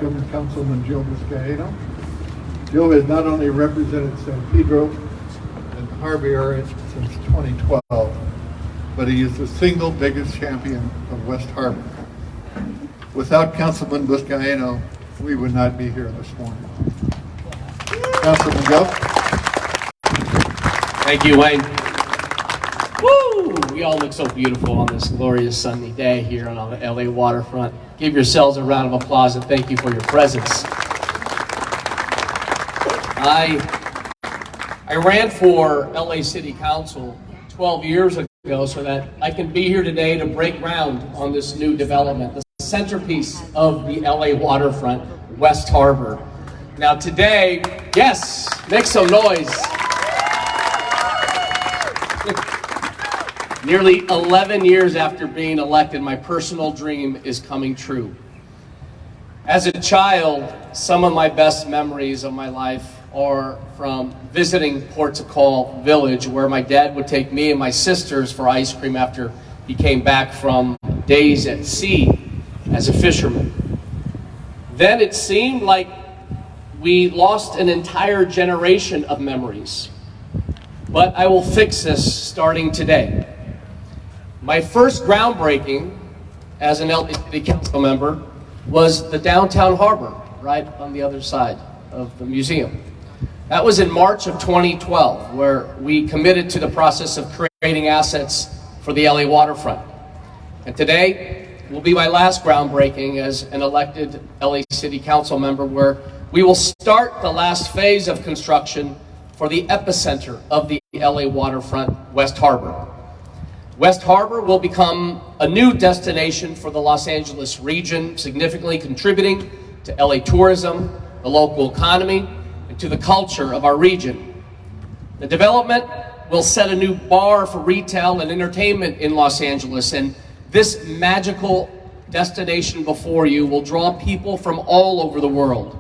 welcome Councilman Joe Buscaino. Joe has not only represented San Pedro and the Harbor area since 2012, but he is the single biggest champion of West Harbor. Without Councilman Buscaino, we would not be here this morning. Councilman Joe. Thank you, Wayne. Woo! We all look so beautiful on this glorious sunny day here on the LA waterfront. Give yourselves a round of applause and thank you for your presence. I ran for LA City Council 12 years ago so that I can be here today to break ground on this new development, the centerpiece of the LA waterfront, West Harbor. Now today, yes, make some noise. Nearly 11 years after being elected, my personal dream is coming true. As a child, some of my best memories of my life are from visiting Portugal Village, where my dad would take me and my sisters for ice cream after he came back from days at sea as a fisherman. Then it seemed like we lost an entire generation of memories. But I will fix this starting today. My first groundbreaking as an LA City Council member was the downtown harbor, right on the other side of the museum. That was in March of 2012, where we committed to the process of creating assets for the LA waterfront. And today will be my last groundbreaking as an elected LA City Council member, where we will start the last phase of construction for the epicenter of the LA waterfront, West Harbor. West Harbor will become a new destination for the Los Angeles region, significantly contributing to LA tourism, the local economy, and to the culture of our region. The development will set a new bar for retail and entertainment in Los Angeles, and this magical destination before you will draw people from all over the world.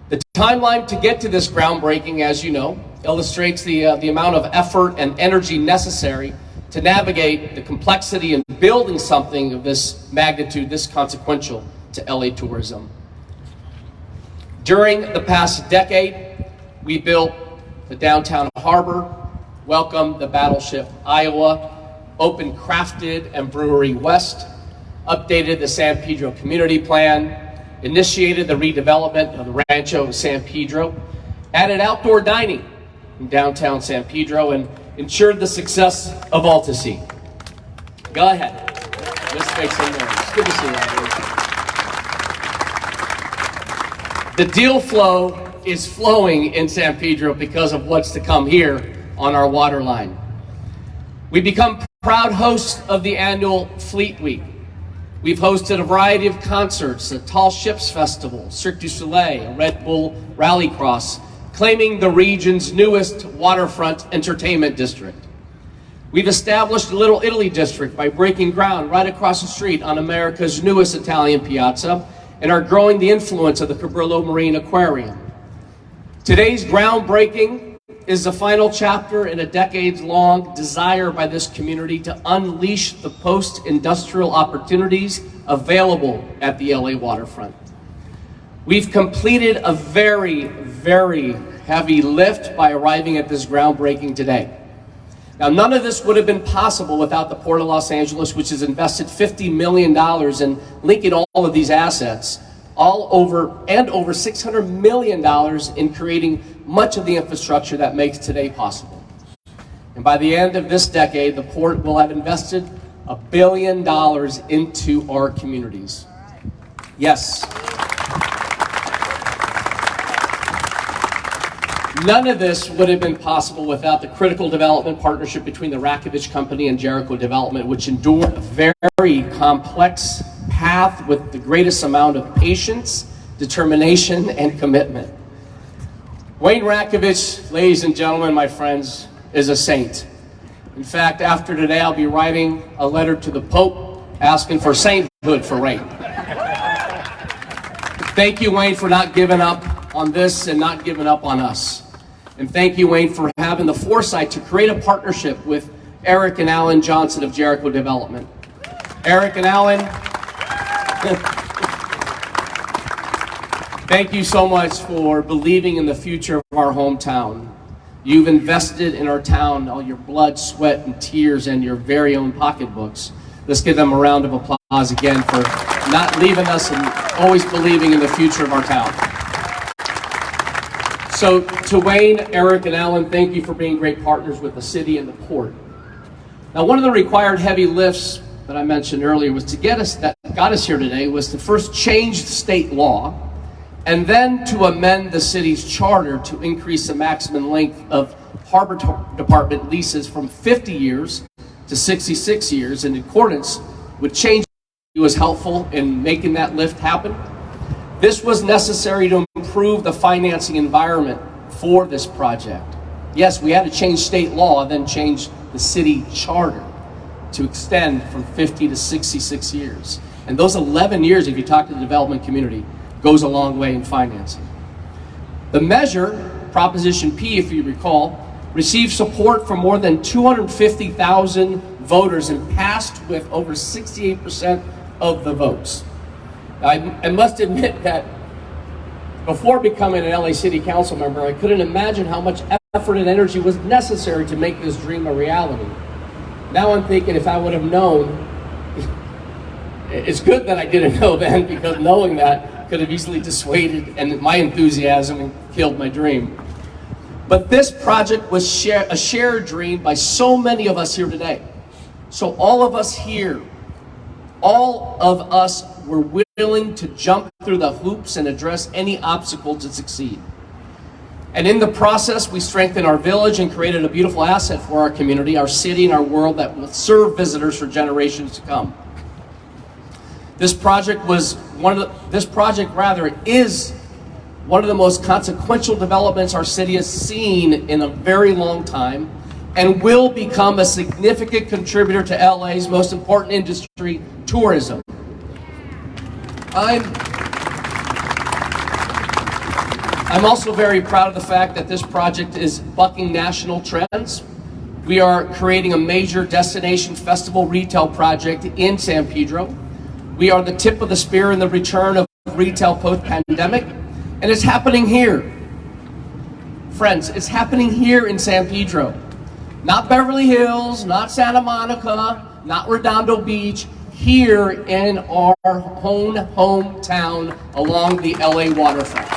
The timeline to get to this groundbreaking, as you know, illustrates the amount of effort and energy necessary to navigate the complexity in building something of this magnitude, this consequential to LA tourism. During the past decade, we built the downtown harbor, welcomed the battleship Iowa, opened Crafted and Brewery West, updated the San Pedro community plan, initiated the redevelopment of the Rancho San Pedro, added outdoor dining in downtown San Pedro, and ensured the success of Altasea. Go ahead. Let's make some noise. Good to see you. The deal flow is flowing in San Pedro because of what's to come here on our water line. We become proud hosts of the annual Fleet Week. We've hosted a variety of concerts, a Tall Ships Festival, Cirque du Soleil, a Red Bull Rallycross, claiming the region's newest waterfront entertainment district. We've established a Little Italy district by breaking ground right across the street on America's newest Italian piazza and are growing the influence of the Cabrillo Marine Aquarium. Today's groundbreaking is the final chapter in a decades-long desire by this community to unleash the post-industrial opportunities available at the LA waterfront. We've completed a very, very heavy lift by arriving at this groundbreaking today. Now, none of this would have been possible without the Port of Los Angeles, which has invested $50 million in linking all of these assets, over $600 million in creating much of the infrastructure that makes today possible. And by the end of this decade, the Port will have invested $1 billion into our communities. Yes. None of this would have been possible without the critical development partnership between the Ratkovich Company and Jerico Development, which endured a very complex path with the greatest amount of patience, determination, and commitment. Wayne Ratkovich, ladies and gentlemen, my friends, is a saint. In fact, after today, I'll be writing a letter to the Pope asking for sainthood for Wayne. Thank you, Wayne, for not giving up on this and not giving up on us. And thank you, Wayne, for having the foresight to create a partnership with Eric and Alan Johnson of Jerico Development. Eric and Alan, Thank you so much for believing in the future of our hometown. You've invested in our town all your blood, sweat, and tears, and your very own pocketbooks. Let's give them a round of applause again for not leaving us and always believing in the future of our town. So to Wayne, Eric, and Alan, thank you for being great partners with the city and the port. Now, one of the required heavy lifts that I mentioned earlier was to get us, that got us here today, was to first change the state law and then to amend the city's charter to increase the maximum length of harbor department leases from 50 years to 66 years in accordance with change. He was helpful in making that lift happen. This was necessary to improve the financing environment for this project. Yes, we had to change state law, then change the city charter to extend from 50 to 66 years. And those 11 years, if you talk to the development community, goes a long way in financing. The measure, Proposition P, if you recall, received support from more than 250,000 voters and passed with over 68% of the votes. I must admit that before becoming an LA City Council member, I couldn't imagine how much effort and energy was necessary to make this dream a reality. Now I'm thinking if I would have known, it's good that I didn't know then, because knowing that could have easily dissuaded and my enthusiasm and killed my dream. But this project was a shared dream by so many of us here today. So all of us here, all of us were willing to jump through the hoops and address any obstacle to succeed. And in the process, we strengthened our village and created a beautiful asset for our community, our city, and our world that will serve visitors for generations to come. This project is one of the most consequential developments our city has seen in a very long time, and will become a significant contributor to LA's most important industry, tourism. I'm also very proud of the fact that this project is bucking national trends. We are creating a major destination festival retail project in San Pedro. We are the tip of the spear in the return of retail post-pandemic, and it's happening here. Friends, it's happening here in San Pedro. Not Beverly Hills, not Santa Monica, not Redondo Beach, here in our hometown along the LA waterfront.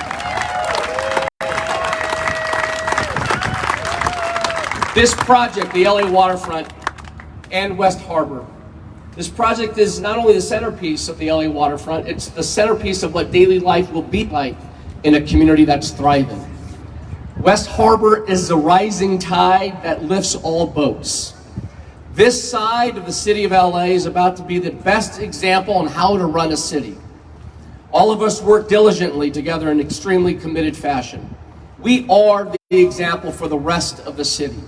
This project, the LA waterfront and West Harbor, this project is not only the centerpiece of the LA waterfront, it's the centerpiece of what daily life will be like in a community that's thriving. West Harbor is the rising tide that lifts all boats. This side of the city of LA is about to be the best example on how to run a city. All of us work diligently together in extremely committed fashion. We are the example for the rest of the city.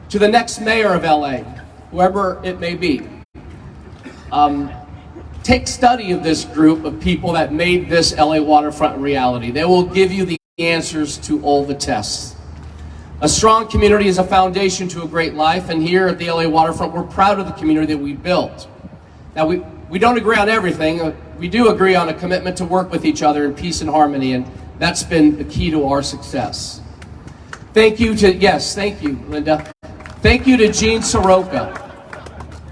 To the next mayor of LA, whoever it may be, take study of this group of people that made this LA waterfront a reality. They will give you the answers to all the tests. A strong community is a foundation to a great life, and here at the LA waterfront, we're proud of the community that we built. Now, we don't agree on everything. We do agree on a commitment to work with each other in peace and harmony, and that's been the key to our success. Thank you, Linda. Thank you to Gene Soroka.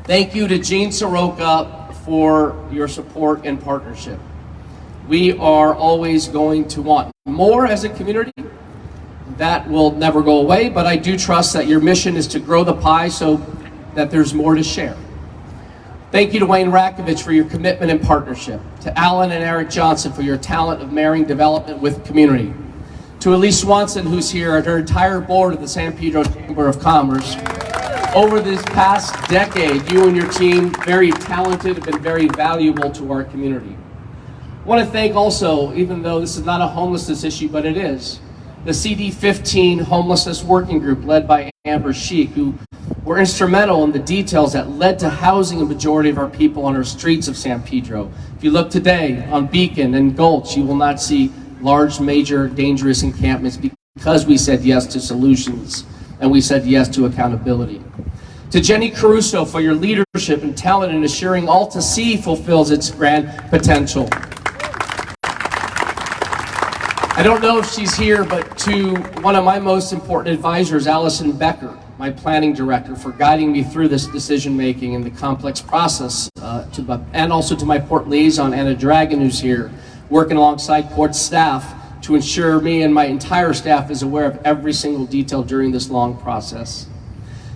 Thank you to Gene Soroka for your support and partnership. We are always going to want more as a community. That will never go away, but I do trust that your mission is to grow the pie so that there's more to share. Thank you to Wayne Ratkovich for your commitment and partnership. To Alan and Eric Johnson for your talent of marrying development with community. To Elise Swanson, who's here, and her entire board of the San Pedro Chamber of Commerce. Over this past decade, you and your team, very talented, have been very valuable to our community. I want to thank also, even though this is not a homelessness issue, but it is, the CD15 Homelessness Working Group led by Amber Sheik, who were instrumental in the details that led to housing a majority of our people on our streets of San Pedro. If you look today on Beacon and Gulch, you will not see large, major, dangerous encampments because we said yes to solutions and we said yes to accountability. To Jenny Caruso for your leadership and talent in assuring Alta Sea fulfills its grand potential. I don't know if she's here, but to one of my most important advisors, Allison Becker, my planning director, for guiding me through this decision-making and the complex process, and also to my port liaison, Anna Dragon, who's here, working alongside port staff to ensure me and my entire staff is aware of every single detail during this long process.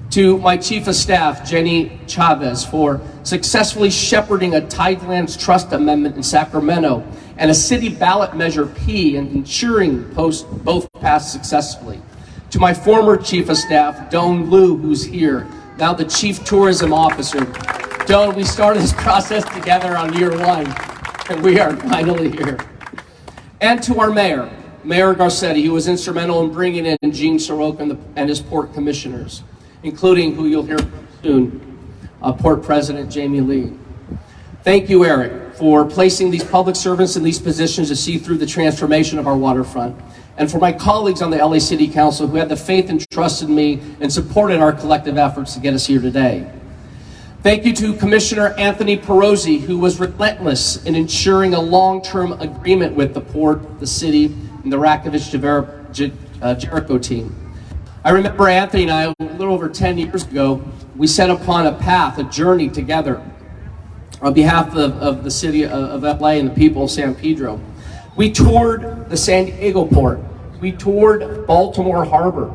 To my chief of staff, Jenny Chavez, for successfully shepherding a Tidelands Trust Amendment in Sacramento and a city ballot measure P and ensuring both passed successfully. To my former chief of staff, Doan Liu, who's here, now the chief tourism officer. Doan, we started this process together on year one, and we are finally here. And to our mayor, Mayor Garcetti, who was instrumental in bringing in Gene Soroka and his port commissioners, including who you'll hear soon, Port President Jaime Lee. Thank you, Eric, for placing these public servants in these positions to see through the transformation of our waterfront. And for my colleagues on the LA City Council who had the faith and trust in me and supported our collective efforts to get us here today. Thank you to Commissioner Anthony Perozzi, who was relentless in ensuring a long-term agreement with the port, the city, and the Ratkovich Jerico team. I remember Anthony and I, a little over 10 years ago, we set upon a path, a journey together on behalf of the city of LA and the people of San Pedro. We toured the San Diego port. We toured Baltimore Harbor.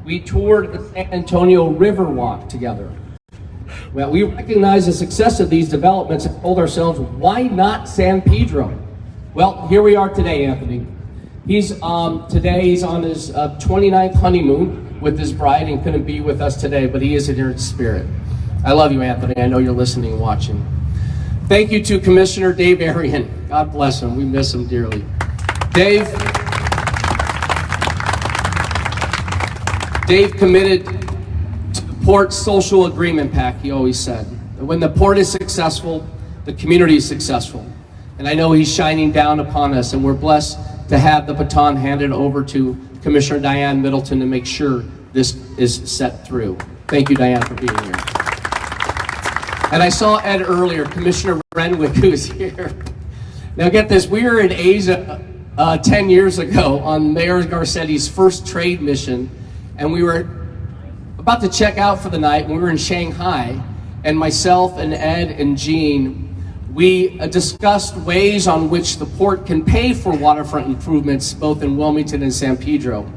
We toured the San Antonio Riverwalk together. Well, we recognized the success of these developments and told ourselves, why not San Pedro? Well, here we are today, Anthony. He's on his 29th honeymoon with his bride and couldn't be with us today, but he is here in spirit. I love you, Anthony. I know you're listening and watching. Thank you to Commissioner Dave Arian. God bless him. We miss him dearly. Dave committed to the port's social agreement pact, he always said. When the port is successful, the community is successful. And I know he's shining down upon us, and we're blessed to have the baton handed over to Commissioner Diane Middleton to make sure this is set through. Thank you, Diane, for being here. And I saw Ed earlier, Commissioner Renwick, who's here. Now get this, we were in Asia 10 years ago on Mayor Garcetti's first trade mission, and we were about to check out for the night when we were in Shanghai, and myself and Ed and Gene, we discussed ways on which the port can pay for waterfront improvements both in Wilmington and San Pedro.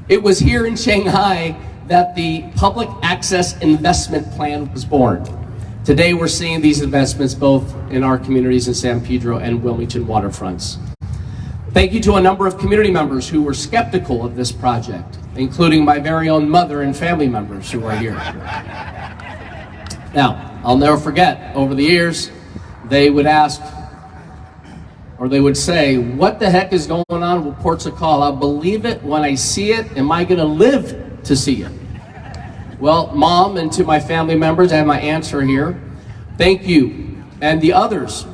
It was here in Shanghai that the Public Access Investment Plan was born. Today we're seeing these investments both in our communities in San Pedro and Wilmington waterfronts. Thank you to a number of community members who were skeptical of this project, including my very own mother and family members who are here. Now, I'll never forget, over the years, they would ask, or they would say, what the heck is going on with Ports of Call? I'll believe it when I see it. Am I gonna live to see it? Well, Mom, and to my family members and my answer here, thank you, and the others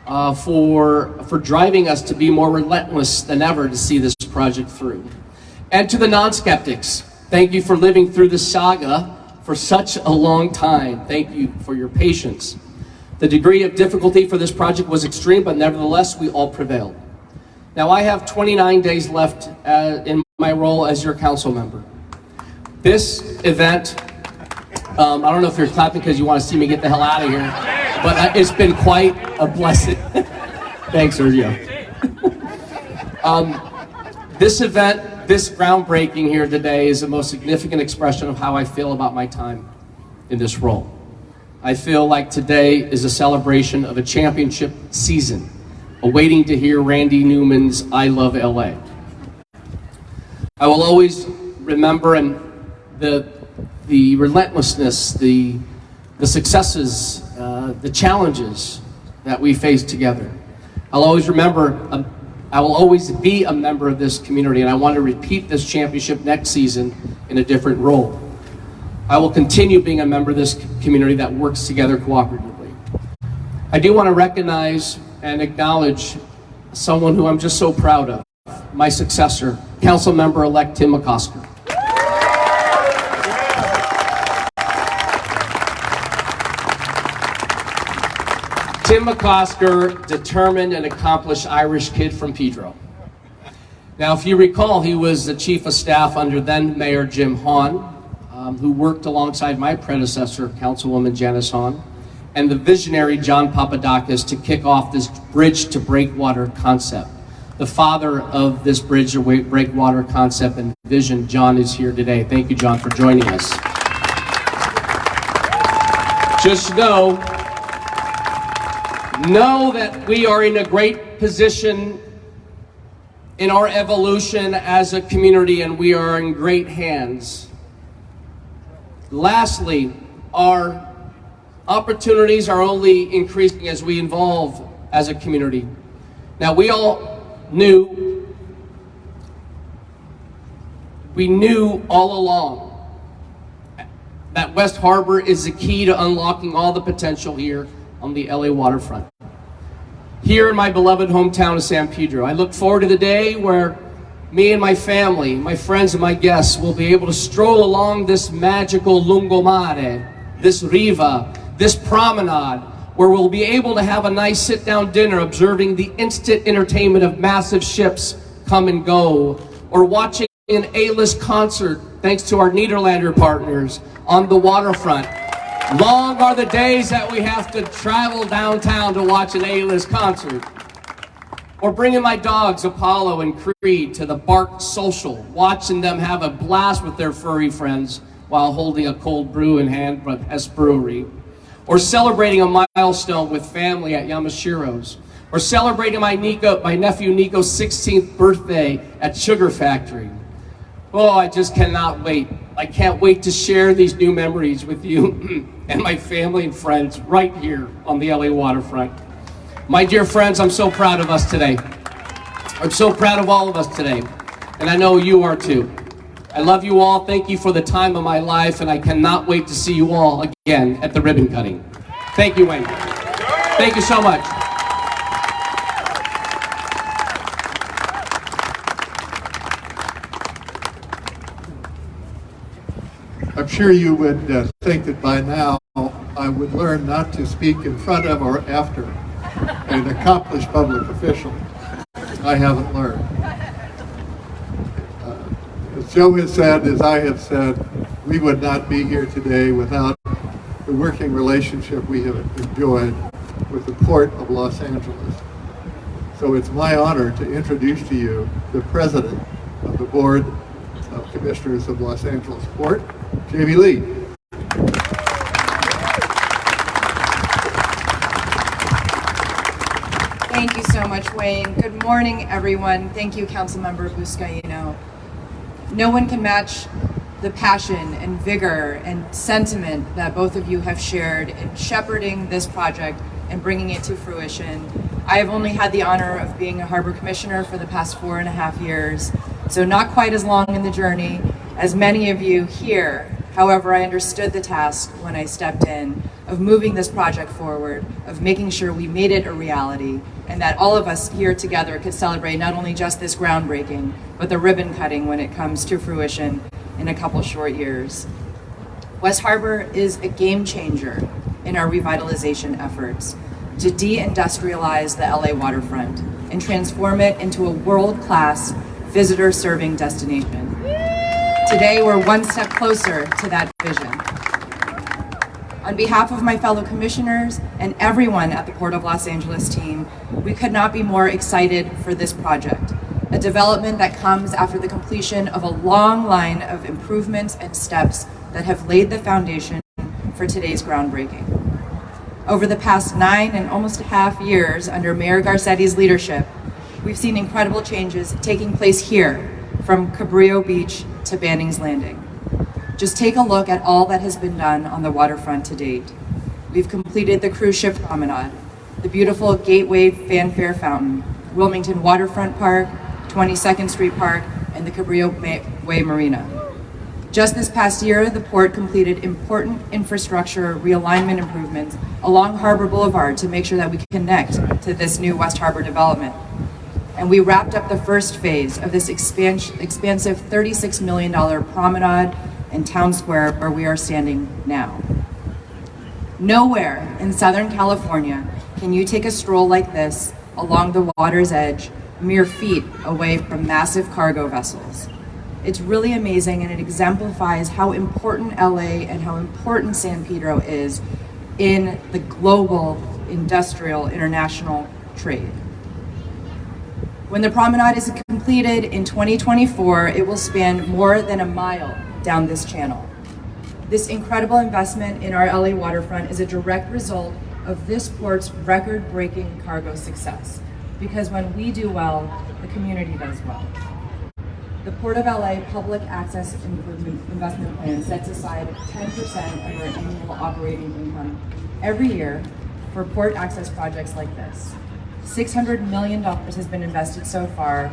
for driving us to be more relentless than ever to see this project through. And to the non-skeptics, thank you for living through the saga for such a long time. Thank you for your patience. The degree of difficulty for this project was extreme, but nevertheless, we all prevailed. Now, I have 29 days left in my role as your council member. This event, I don't know if you're clapping because you want to see me get the hell out of here, but it's been quite a blessing. Thanks, Sergio. This event, this groundbreaking here today is the most significant expression of how I feel about my time in this role. I feel like today is a celebration of a championship season, awaiting to hear Randy Newman's I Love LA. I will always remember the relentlessness, the successes, the challenges that we faced together. I'll always remember, I will always be a member of this community, and I want to repeat this championship next season in a different role. I will continue being a member of this community that works together cooperatively. I do want to recognize and acknowledge someone who I'm just so proud of, my successor, Council Member-elect Tim McCosker. Tim McCosker, determined and accomplished Irish kid from Pedro. Now, if you recall, he was the chief of staff under then Mayor Jim Hahn, who worked alongside my predecessor, Councilwoman Janice Hahn, and the visionary John Papadakis to kick off this bridge to breakwater concept. The father of this bridge to breakwater concept and vision, John, is here today. Thank you, John, for joining us. Just know that we are in a great position in our evolution as a community, and we are in great hands. Lastly, our opportunities are only increasing as we evolve as a community. Now, we knew all along that West Harbor is the key to unlocking all the potential here on the LA waterfront. Here in my beloved hometown of San Pedro, I look forward to the day where me and my family, my friends and my guests will be able to stroll along this magical lungomare, this riva, this promenade, where we'll be able to have a nice sit-down dinner observing the instant entertainment of massive ships come and go, or watching an A-list concert thanks to our Nederlander partners on the waterfront. Long are the days that we have to travel downtown to watch an A-list concert. Or bringing my dogs, Apollo and Creed, to the Bark Social, watching them have a blast with their furry friends while holding a cold brew in hand from Hess Brewery. Or celebrating a milestone with family at Yamashiro's. Or celebrating my nephew Nico's 16th birthday at Sugar Factory. Oh, I just cannot wait. I can't wait to share these new memories with you and my family and friends right here on the LA waterfront. My dear friends, I'm so proud of us today. I'm so proud of all of us today, and I know you are too. I love you all. Thank you for the time of my life, and I cannot wait to see you all again at the ribbon cutting. Thank you, Wayne. Thank you so much. I'm sure you would think that by now I would learn not to speak in front of or after an accomplished public official. I haven't learned. As Joe has said, as I have said, we would not be here today without the working relationship we have enjoyed with the Port of Los Angeles. So it's my honor to introduce to you the President of the Board of Commissioners of Los Angeles Port, Jaime Lee. Thank you so much, Wayne. Good morning, everyone. Thank you, Councilmember Buscaino. No one can match the passion and vigor and sentiment that both of you have shared in shepherding this project and bringing it to fruition. I have only had the honor of being a Harbor Commissioner for the past 4.5 years, so not quite as long in the journey as many of you here. However, I understood the task when I stepped in of moving this project forward, of making sure we made it a reality, and that all of us here together could celebrate not only just this groundbreaking, but the ribbon cutting when it comes to fruition in a couple short years. West Harbor is a game changer in our revitalization efforts to de-industrialize the LA waterfront and transform it into a world-class visitor-serving destination. Today, we're one step closer to that vision. On behalf of my fellow commissioners and everyone at the Port of Los Angeles team, we could not be more excited for this project, a development that comes after the completion of a long line of improvements and steps that have laid the foundation for today's groundbreaking. Over the past 9 and almost a half years under Mayor Garcetti's leadership, we've seen incredible changes taking place here, from Cabrillo Beach to Banning's Landing. Just take a look at all that has been done on the waterfront to date. We've completed the cruise ship promenade, the beautiful Gateway Fanfare Fountain, Wilmington Waterfront Park, 22nd Street Park, and the Cabrillo Way Marina. Just this past year, the port completed important infrastructure realignment improvements along Harbor Boulevard to make sure that we connect to this new West Harbor development. And we wrapped up the first phase of this expansive $36 million promenade and town square where we are standing now. Nowhere in Southern California can you take a stroll like this along the water's edge mere feet away from massive cargo vessels. It's really amazing, and it exemplifies how important LA and how important San Pedro is in the global industrial international trade. When the promenade is completed in 2024, it will span more than a mile down this channel. This incredible investment in our LA waterfront is a direct result of this port's record-breaking cargo success, because when we do well, the community does well. The Port of LA Public Access Improvement Investment Plan sets aside 10% of our annual operating income every year for port access projects like this. $600 million has been invested so far,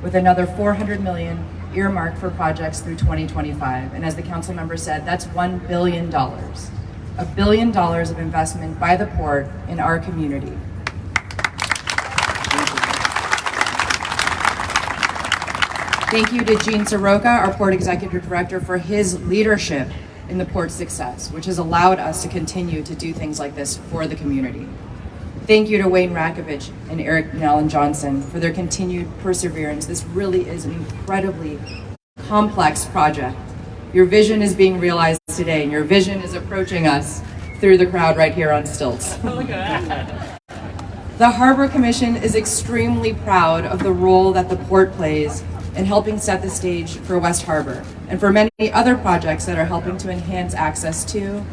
with another $400 million earmarked for projects through 2025. And as the council member said, that's $1 billion. $1 billion of investment by the port in our community. Thank you to Gene Soroka, our Port Executive Director, for his leadership in the port's success, which has allowed us to continue to do things like this for the community. Thank you to Wayne Ratkovich and Eric and Alan Johnson for their continued perseverance. This really is an incredibly complex project. Your vision is being realized today, and your vision is approaching us through the crowd right here on stilts. The Harbor Commission is extremely proud of the role that the port plays in helping set the stage for West Harbor and for many other projects that are helping to enhance access to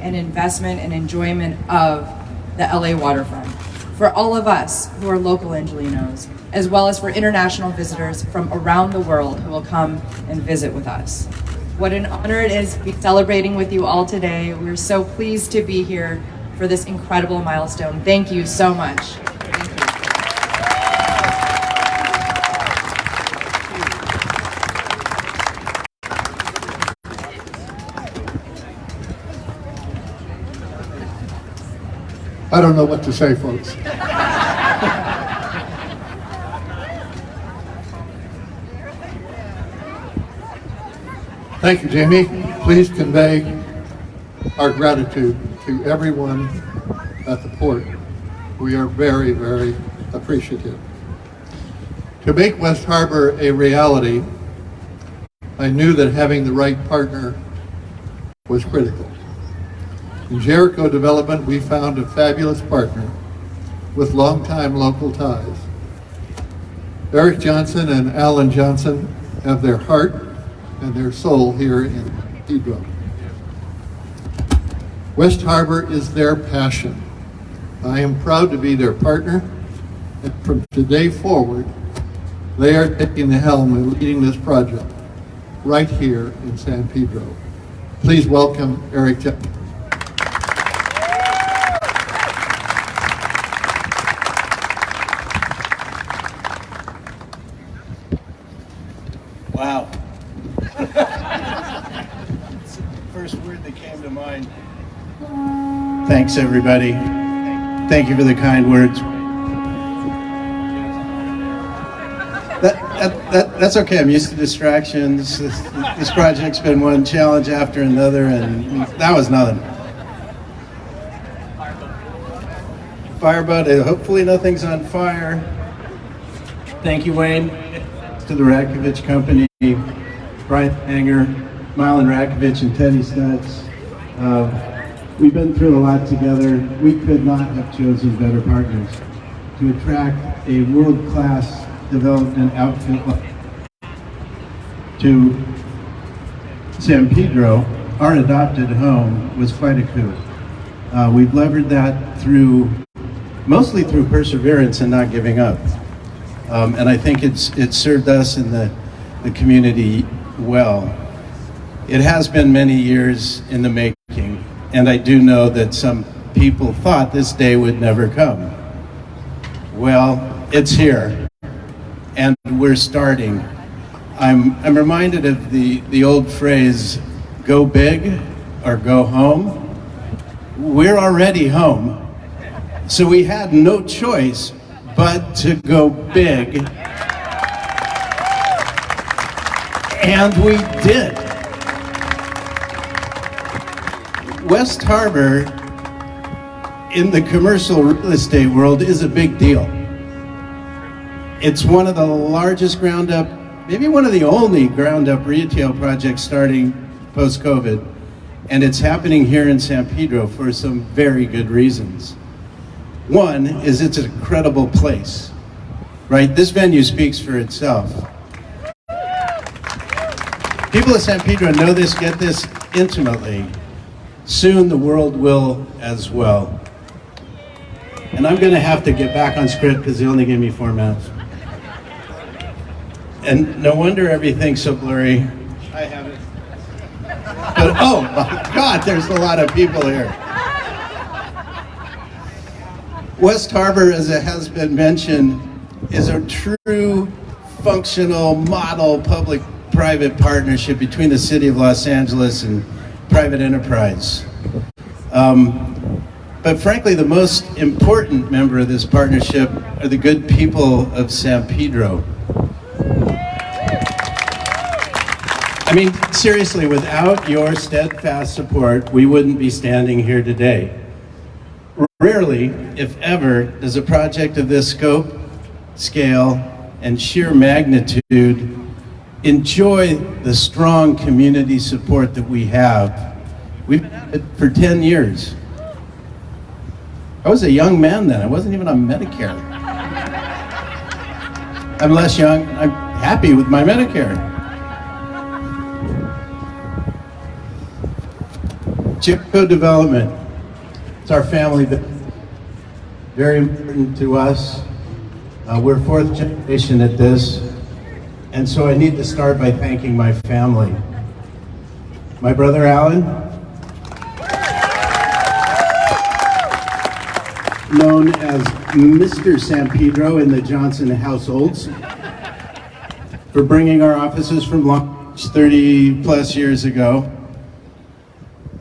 and investment and enjoyment of the LA waterfront. For all of us who are local Angelenos, as well as for international visitors from around the world who will come and visit with us. What an honor it is to be celebrating with you all today. We're so pleased to be here for this incredible milestone. Thank you so much. I don't know what to say, folks. Thank you, Jaime. Please convey our gratitude to everyone at the port. We are very, very appreciative. To make West Harbor a reality, I knew that having the right partner was critical. In Jerico Development, we found a fabulous partner with longtime local ties. Eric Johnson and Alan Johnson have their heart and their soul here in Pedro. West Harbor is their passion. I am proud to be their partner, and from today forward, they are taking the helm and leading this project right here in San Pedro. Please welcome Eric Johnson. Wow. It's the first word that came to mind. Thanks, everybody. Thank you for the kind words. That's okay. I'm used to distractions. This project's been one challenge after another, and that was nothing. Fireboat, hopefully nothing's on fire. Thank you, Wayne. To the Ratkovich Company, Brian Hanger, Mylan Ratkovich, and Teddy Stutz. We've been through a lot together. We could not have chosen better partners to attract a world-class development outfit to San Pedro. Our adopted home was quite a coup. We've levered that mostly through perseverance and not giving up. And I think it's served us in the community well. It has been many years in the making, and I do know that some people thought this day would never come. Well, it's here, and we're starting. I'm reminded of the old phrase, go big or go home. We're already home, so we had no choice but to go big, and we did. West Harbor in the commercial real estate world is a big deal. It's one of the largest ground up, maybe one of the only ground up retail projects starting post-COVID. And it's happening here in San Pedro for some very good reasons. One is it's an incredible place, right? This venue speaks for itself. People of San Pedro know this, get this intimately. Soon the world will as well. And I'm gonna have to get back on script because they only gave me 4 minutes. And no wonder everything's so blurry. I have it. But oh my God, there's a lot of people here. West Harbor, as it has been mentioned, is a true functional model public-private partnership between the City of Los Angeles and private enterprise. But frankly, the most important member of this partnership are the good people of San Pedro. I mean, seriously, without your steadfast support, we wouldn't be standing here today. Rarely, if ever, does a project of this scope, scale, and sheer magnitude enjoy the strong community support that we have. We've been at it for 10 years. I was a young man then. I wasn't even on Medicare. I'm less young. I'm happy with my Medicare. Jerico development. It's our family business. Very important to us. We're 4th generation at this. And so I need to start by thanking my family. My brother Alan, known as Mr. San Pedro in the Johnson households, for bringing our offices from Long Beach 30 plus years ago,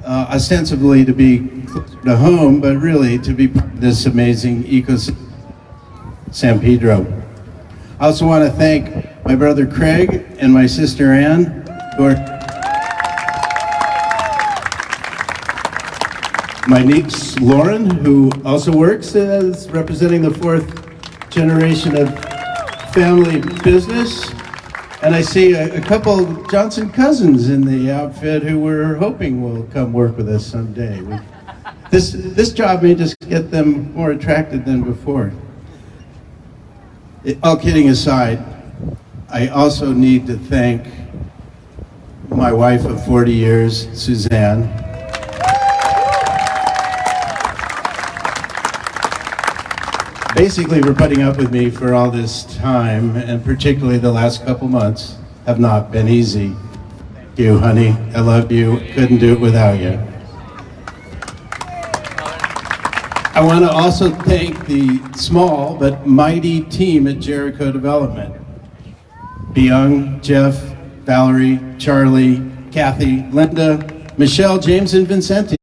ostensibly to be closer to home, but really to be part of this amazing ecosystem, San Pedro. I also want to thank my brother Craig and my sister Ann, who are my niece Lauren, who also works as representing the 4th generation of family business. And I see a couple Johnson cousins in the outfit who we're hoping will come work with us someday. This job may just get them more attracted than before. All kidding aside, I also need to thank my wife of 40 years, Suzanne. Basically, for putting up with me for all this time, and particularly the last couple months, have not been easy. Thank you, honey. I love you. Couldn't do it without you. I want to also thank the small but mighty team at Jerico Development. Byung, Jeff, Valerie, Charlie, Kathy, Linda, Michelle, James, and Vincenti.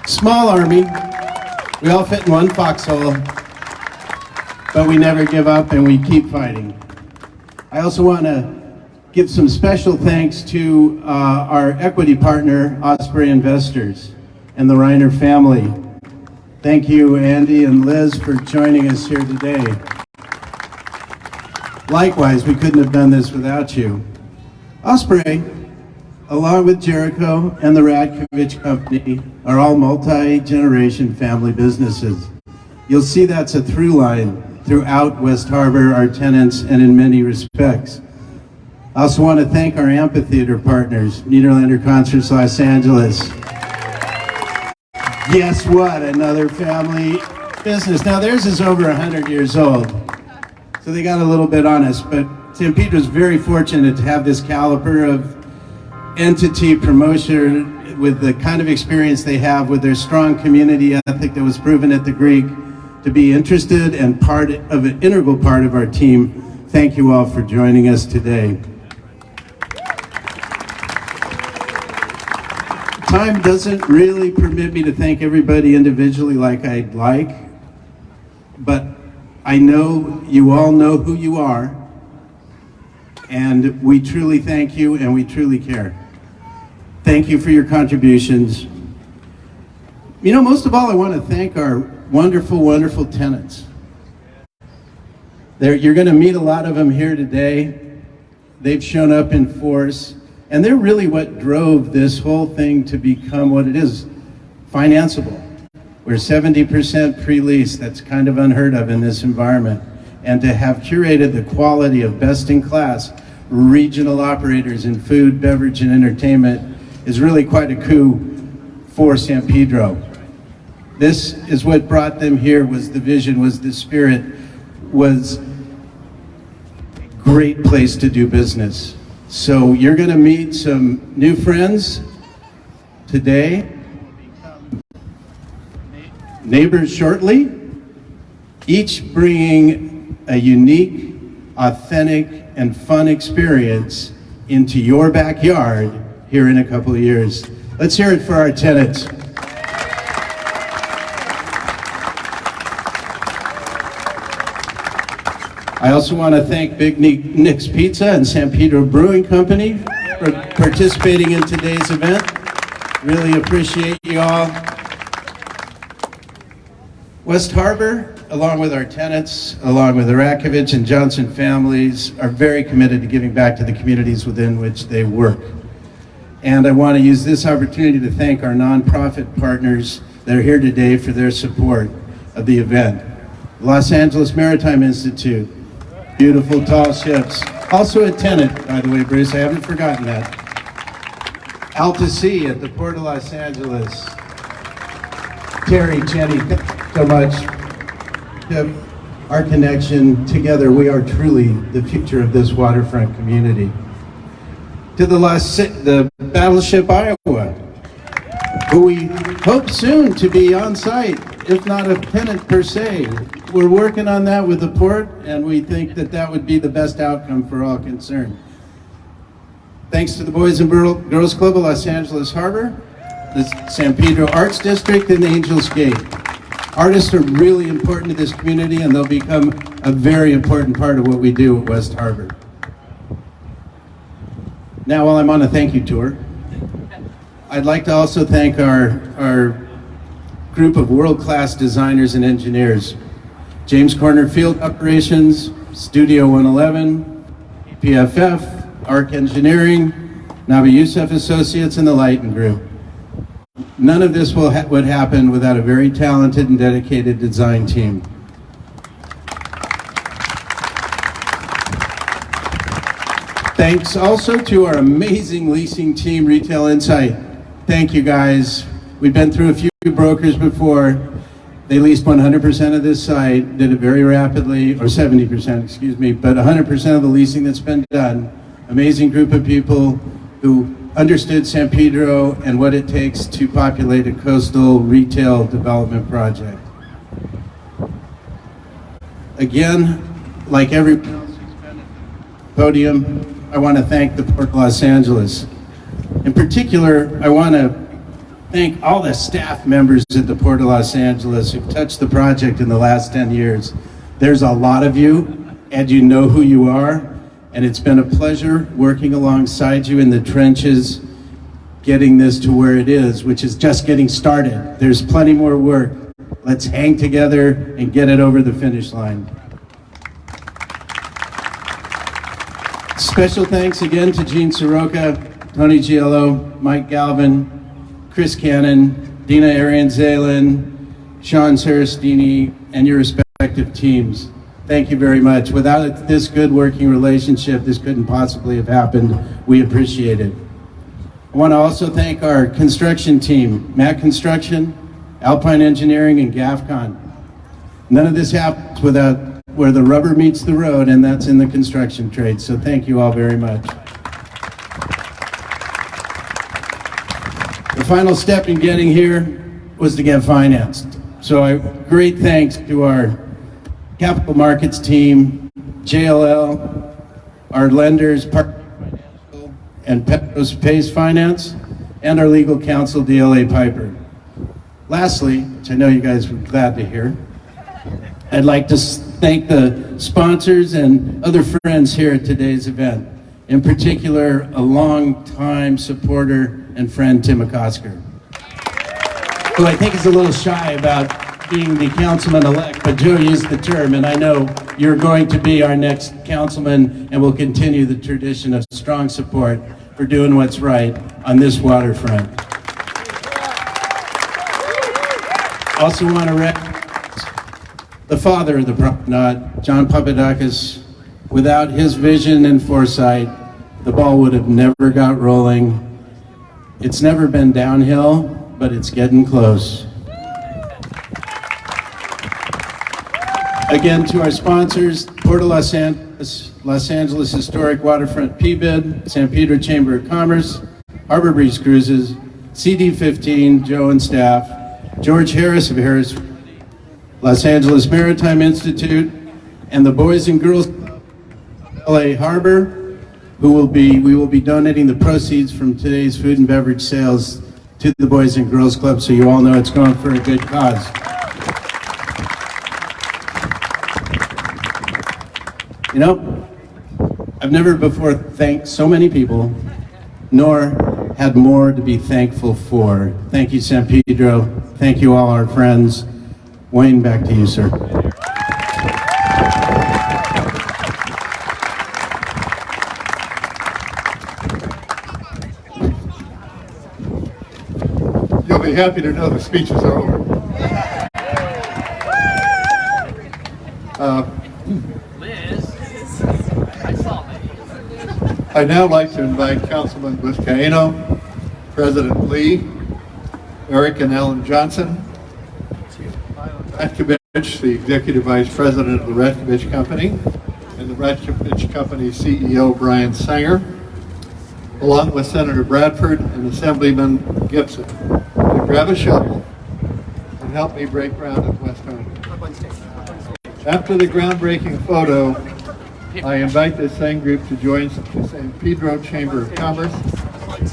Small army. We all fit in one foxhole, but we never give up and we keep fighting. I also want to give some special thanks to our equity partner, Osprey Investors, and the Reiner family. Thank you, Andy and Liz, for joining us here today. Likewise, we couldn't have done this without you. Osprey, along with Jerico and the Ratkovich Company, are all multi-generation family businesses. You'll see that's a through line throughout West Harbor, our tenants, and in many respects. I also want to thank our amphitheater partners, Niederlander Concerts Los Angeles. Guess what? Another family business. Now theirs is over 100 years old, so they got a little bit on us, but San Pedro is very fortunate to have this caliber of entity promotion with the kind of experience they have with their strong community ethic that was proven at the Greek to be interested and part of an integral part of our team. Thank you all for joining us today. Time doesn't really permit me to thank everybody individually like I'd like, but I know you all know who you are, and we truly thank you and we truly care. Thank you for your contributions. You know, most of all, I want to thank our wonderful, wonderful tenants. You're going to meet a lot of them here today. They've shown up in force, and they're really what drove this whole thing to become what it is, financeable. We're 70% pre-lease. That's kind of unheard of in this environment. And to have curated the quality of best-in-class regional operators in food, beverage, and entertainment is really quite a coup for San Pedro. This is what brought them here, was the vision, was the spirit, was a great place to do business. So you're going to meet some new friends today, neighbors shortly, each bringing a unique, authentic, and fun experience into your backyard here in a couple of years. Let's hear it for our tenants. I also want to thank Big Nick's Pizza and San Pedro Brewing Company for participating in today's event. Really appreciate you all. West Harbor, along with our tenants, along with the Ratkovich and Johnson families, are very committed to giving back to the communities within which they work. And I want to use this opportunity to thank our nonprofit partners that are here today for their support of the event. Los Angeles Maritime Institute, beautiful tall ships. Also a tenant, by the way, Bruce, I haven't forgotten that. Alta Sea at the Port of Los Angeles. Terry, Jenny, thank you so much. Our connection together, we are truly the future of this waterfront community. To the Battleship Iowa, who we hope soon to be on site, if not a tenant per se. We're working on that with the port, and we think that that would be the best outcome for all concerned. Thanks to the Boys and Girls Club of Los Angeles Harbor, the San Pedro Arts District, and the Angels Gate. Artists are really important to this community, and they'll become a very important part of what we do at West Harbor. Now, while I'm on a thank you tour, I'd like to also thank our group of world-class designers and engineers. James Corner Field Operations, Studio 111, PFF, ARC Engineering, Nabi Youssef Associates, and the Lighten Group. None of this would happen without a very talented and dedicated design team. Thanks also to our amazing leasing team, Retail Insight. Thank you guys. We've been through a few brokers before. They leased 100% of this site, did it very rapidly, or 70%, excuse me, but 100% of the leasing that's been done. Amazing group of people who understood San Pedro and what it takes to populate a coastal retail development project. Again, like everyone else who's been at the podium, I want to thank the Port of Los Angeles. In particular, I want to thank all the staff members at the Port of Los Angeles who've touched the project in the last 10 years. There's a lot of you, and you know who you are, and it's been a pleasure working alongside you in the trenches, getting this to where it is, which is just getting started. There's plenty more work. Let's hang together and get it over the finish line. Special thanks again to Gene Soroka, Tony Giello, Mike Galvin, Chris Cannon, Dina Arian-Zalen, Sean Sarastini, and your respective teams. Thank you very much. Without this good working relationship, this couldn't possibly have happened. We appreciate it. I want to also thank our construction team, Matt Construction, Alpine Engineering, and GAFCON. None of this happens without where the rubber meets the road, and that's in the construction trade. So thank you all very much. The final step in getting here was to get financed. So great thanks to our capital markets team, JLL, our lenders, Park Financial, and Petros Pace Finance, and our legal counsel, DLA Piper. Lastly, which I know you guys were glad to hear, I'd like to thank the sponsors and other friends here at today's event. In particular, a long-time supporter and friend, Tim McCosker, who I think is a little shy about being the councilman-elect, but Joe used the term, and I know you're going to be our next councilman, and will continue the tradition of strong support for doing what's right on this waterfront. Also want to recognize the father of the promenade, John Papadakis. Without his vision and foresight, the ball would have never got rolling. It's never been downhill, but it's getting close. Again, to our sponsors, Port of Los Angeles Historic Waterfront PBID, San Pedro Chamber of Commerce, Harbor Breeze Cruises, CD15, Joe and staff, George Harris of Harris, Los Angeles Maritime Institute, and the Boys and Girls Club of LA Harbor, we will be donating the proceeds from today's food and beverage sales to the Boys and Girls Club, so you all know it's going for a good cause. You know, I've never before thanked so many people, nor had more to be thankful for. Thank you, San Pedro. Thank you, all our friends. Wayne, back to you, sir. You'll be happy to know the speeches are over. I'd now like to invite Councilman Buscaino, President Lee, Eric and Ellen Johnson, Ratkovich, the Executive Vice President of the Ratkovich Company, and the Ratkovich Company CEO, Brian Sanger, along with Senator Bradford and Assemblyman Gibson, to grab a shovel and help me break ground at West Home. After the groundbreaking photo, I invite this same group to join the San Pedro Chamber of Commerce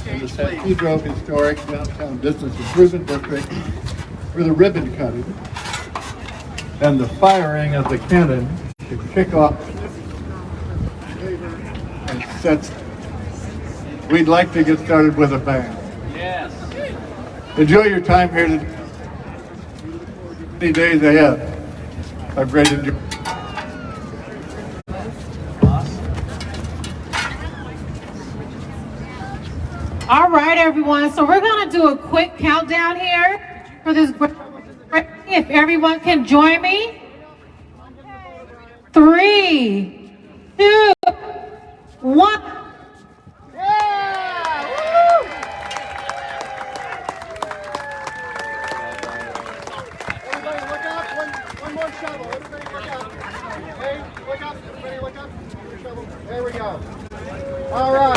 and the San Pedro Historic Downtown Business Improvement District for the ribbon cutting and the firing of the cannon to kick off and set. We'd like to get started with a bang. Yes. Enjoy your time here today. Many days ahead. I've great enjoyment. All right, everyone. So we're going to do a quick countdown here for this. If everyone can join me. 3, 2, 1. Everybody look up. One more shovel. Everybody look up. Hey, look up. Everybody look up. Shovel. There we go. All right.